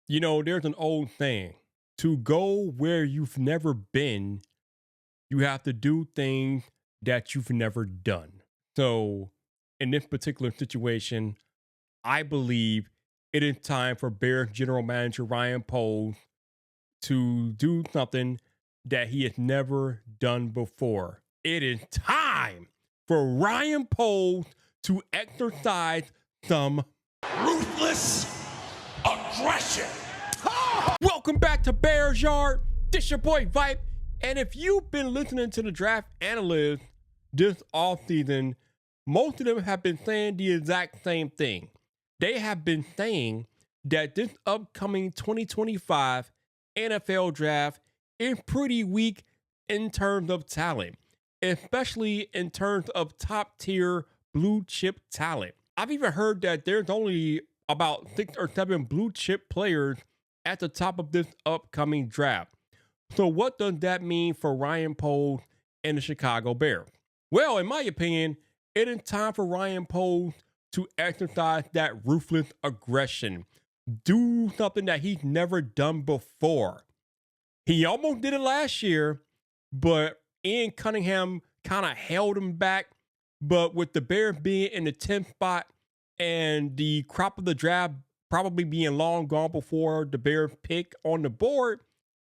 You know, there's an old saying, to go where you've never been, you have to do things that you've never done. So, in this particular situation, I believe it is time for Bears general manager Ryan Poles to do something that he has never done before. It is time for Ryan Poles to exercise some ruthless aggression. Welcome back to Bears Yard. This your boy Vipe. And if you've been listening to the draft analysts this offseason, most of them have been saying the exact same thing. They have been saying that this upcoming 2025 NFL draft is pretty weak in terms of talent, especially in terms of top tier blue chip talent. I've even heard that there's only about 6 or 7 blue chip players at the top of this upcoming draft. So what does that mean for Ryan Poles and the Chicago Bears? Well, in my opinion, it is time for Ryan Poles to exercise that ruthless aggression. Do something that he's never done before. He almost did it last year, but Ian Cunningham kind of held him back. But with the Bears being in the 10th spot and the crop of the draft probably being long gone before the Bears pick on the board,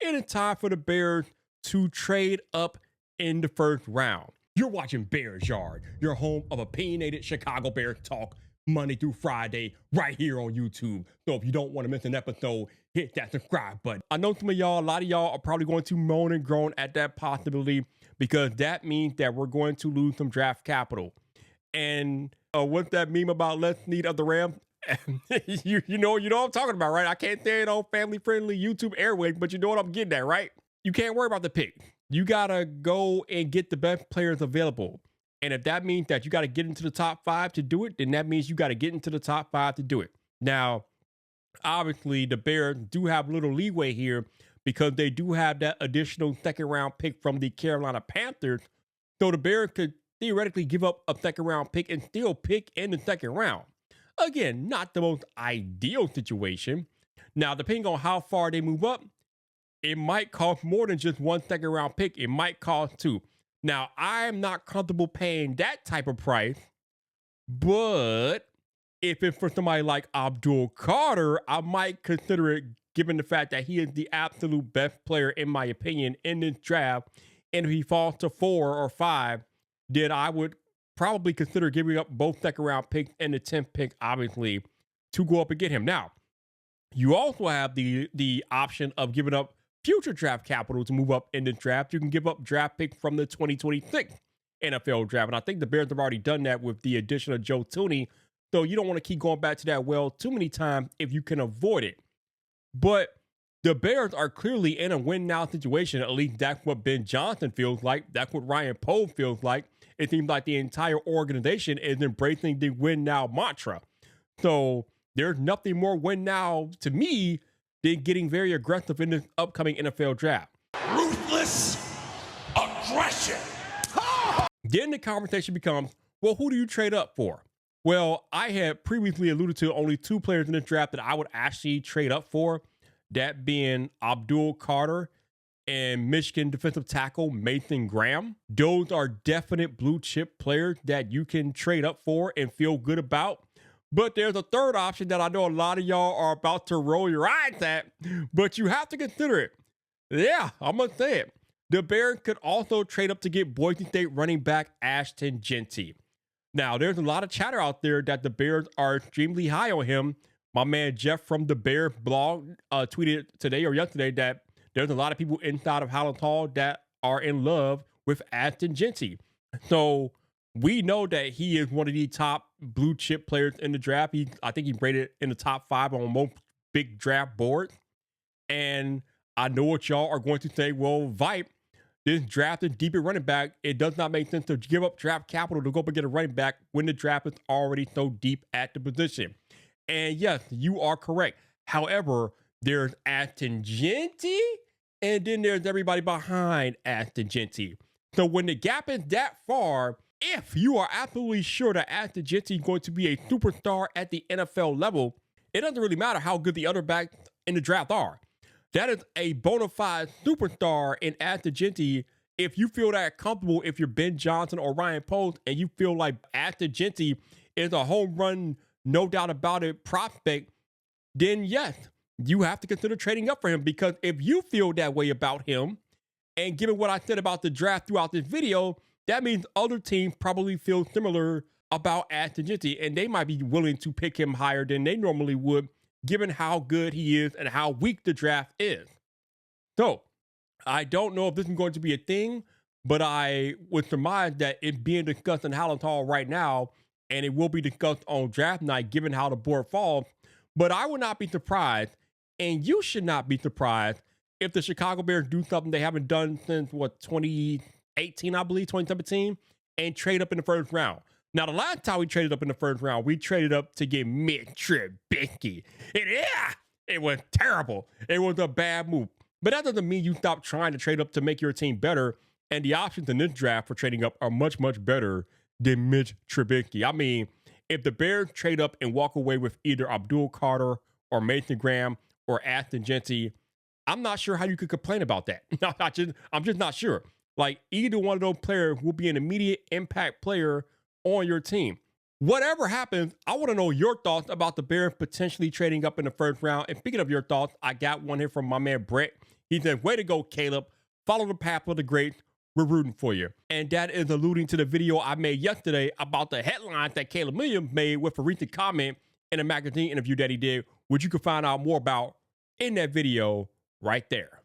it is time for the Bears to trade up in the first round. You're watching Bears Yard, your home of opinionated Chicago Bears talk Monday through Friday right here on YouTube. So if you don't want to miss an episode, hit that subscribe button. I know some of y'all, a lot of y'all are probably going to moan and groan at that possibility because that means that we're going to lose some draft capital. And what's that meme about let's need of the Rams? you know what I'm talking about, right? I can't say it on family-friendly YouTube airwaves, but you know what I'm getting at, right? You can't worry about the pick. You got to go and get the best players available. And if that means that you got to get into the top 5 to do it, then that means you got to get into the top 5 to do it. Now, obviously, the Bears do have a little leeway here because they do have that additional second-round pick from the Carolina Panthers. So the Bears could theoretically give up a second-round pick and still pick in the second round. Again, not the most ideal situation. Now, depending on how far they move up, it might cost more than just one second round pick. It might cost 2. Now, I'm not comfortable paying that type of price, but if it's for somebody like Abdul Carter, I might consider it given the fact that he is the absolute best player, in my opinion, in this draft. And if he falls to 4 or 5, then I would probably consider giving up both second round picks and the 10th pick, obviously, to go up and get him. Now, you also have the option of giving up future draft capital to move up in the draft. You can give up draft picks from the 2026 NFL draft. And I think the Bears have already done that with the addition of Joe Thuney. So you don't want to keep going back to that well too many times if you can avoid it. But the Bears are clearly in a win-now situation. At least that's what Ben Johnson feels like. That's what Ryan Poles feels like. It seems like the entire organization is embracing the win-now mantra. So there's nothing more win-now to me than getting very aggressive in this upcoming NFL draft. Ruthless aggression. Then the conversation becomes, well, who do you trade up for? Well, I had previously alluded to only 2 players in this draft that I would actually trade up for, that being Abdul Carter and Michigan defensive tackle Mason Graham. Those are definite blue chip players that you can trade up for and feel good about. But there's a third option that I know a lot of y'all are about to roll your eyes at, but you have to consider it. Yeah, I'm going to say it. The Bears could also trade up to get Boise State running back Ashton Jeanty. Now, there's a lot of chatter out there that the Bears are extremely high on him. My man Jeff from the Bears blog tweeted today or yesterday that there's a lot of people inside of Howland Hall that are in love with Ashton Jeanty. So we know that he is one of the top blue chip players in the draft. I think he's rated in the top 5 on most big draft boards. And I know what y'all are going to say. Well, Vipe, this draft is deep at running back. It does not make sense to give up draft capital to go up and get a running back when the draft is already so deep at the position. And yes, you are correct. However, there's Ashton Jeanty, and then there's everybody behind Ashton Jeanty. So when the gap is that far, if you are absolutely sure that Ashton Jeanty is going to be a superstar at the NFL level, it doesn't really matter how good the other backs in the draft are. That is a bona fide superstar in Gente. If you feel that comfortable, if you're Ben Johnson or Ryan Post, and you feel like Gente is a home run, no doubt about it, prospect, then yes, you have to consider trading up for him. Because if you feel that way about him, and given what I said about the draft throughout this video, that means other teams probably feel similar about Gente, and they might be willing to pick him higher than they normally would, given how good he is and how weak the draft is. So, I don't know if this is going to be a thing, but I would surmise that it's being discussed in Hallis Hall right now, and it will be discussed on draft night, given how the board falls. But I would not be surprised, and you should not be surprised, if the Chicago Bears do something they haven't done since, 2018, I believe, 2017, and trade up in the first round. Now, the last time we traded up in the first round, we traded up to get Mitch Trubisky. And yeah, it was terrible. It was a bad move. But that doesn't mean you stop trying to trade up to make your team better. And the options in this draft for trading up are much, much better than Mitch Trubisky. I mean, if the Bears trade up and walk away with either Abdul Carter or Mason Graham or Gente, I'm not sure how you could complain about that. I'm just not sure. Like, either one of those players will be an immediate impact player on your team. Whatever happens, I want to know your thoughts about the Bears potentially trading up in the first round. And speaking of your thoughts, I got one here from my man Brett. He said, way to go, Caleb. Follow the path of the greats. We're rooting for you. And that is alluding to the video I made yesterday about the headlines that Caleb Williams made with a recent comment in a magazine interview that he did, which you can find out more about in that video right there.